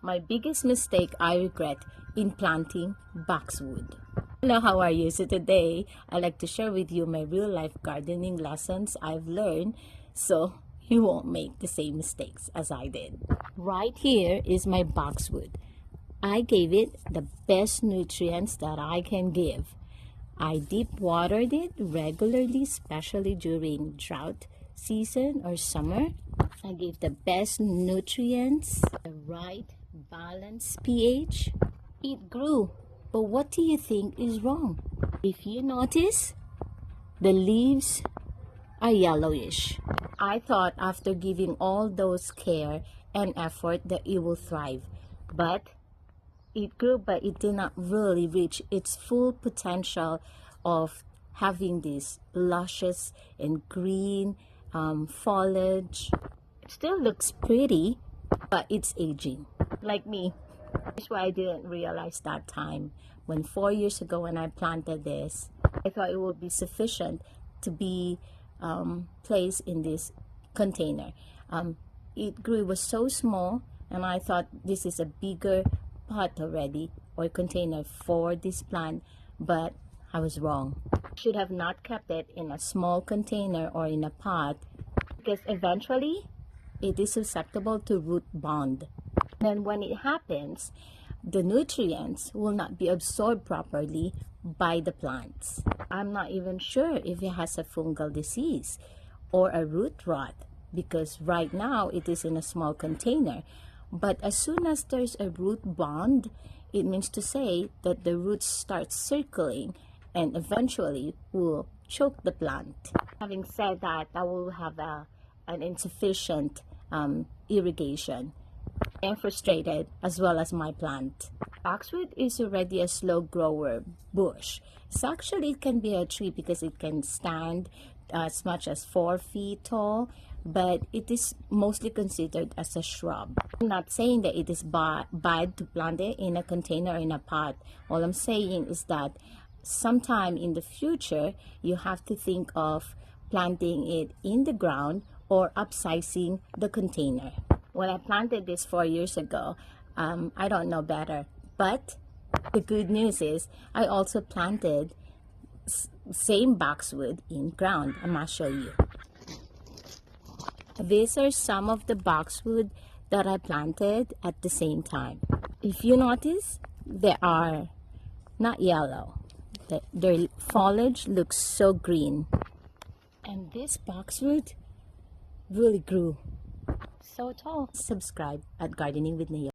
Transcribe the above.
My biggest mistake I regret in planting boxwood. Hello, how are you? So today, I'd like to share with you my real-life gardening lessons I've learned so you won't make the same mistakes as I did. Right here is my boxwood. I gave it the best nutrients that I can give. I deep watered it regularly, especially during drought season or summer. I gave the best nutrients, the right balanced pH. It grew, but what do you think is wrong? If you notice, the leaves are yellowish. I thought after giving all those care and effort that it will thrive, but it grew, but it did not really reach its full potential of having this luscious and green foliage. It still looks pretty, but it's aging. Like me. That's why I didn't realize that time. When 4 years ago when I planted this, I thought it would be sufficient to be placed in this container. It grew, it was so small, and I thought this is a bigger pot already or container for this plant, but I was wrong. Should have not kept it in a small container or in a pot, because eventually it is susceptible to root bond. Then when it happens, the nutrients will not be absorbed properly by the plants. I'm not even sure if it has a fungal disease or a root rot, because right now it is in a small container. But as soon as there's a root bond, it means to say that the roots start circling and eventually will choke the plant. Having said that, I will have an insufficient irrigation. I'm frustrated, as well as my plant. Boxwood is already a slow grower bush. So actually it can be a tree because it can stand as much as 4 feet tall, but it is mostly considered as a shrub. I'm not saying that it is bad to plant it in a container or in a pot. All I'm saying is that sometime in the future, you have to think of planting it in the ground or upsizing the container. When I planted this 4 years ago, I don't know better. But the good news is I also planted same boxwood in ground. I'm going to show you. These are some of the boxwood that I planted at the same time. If you notice, they are not yellow. Their foliage looks so green. And this boxwood really grew so tall. Subscribe at Gardening with Nia.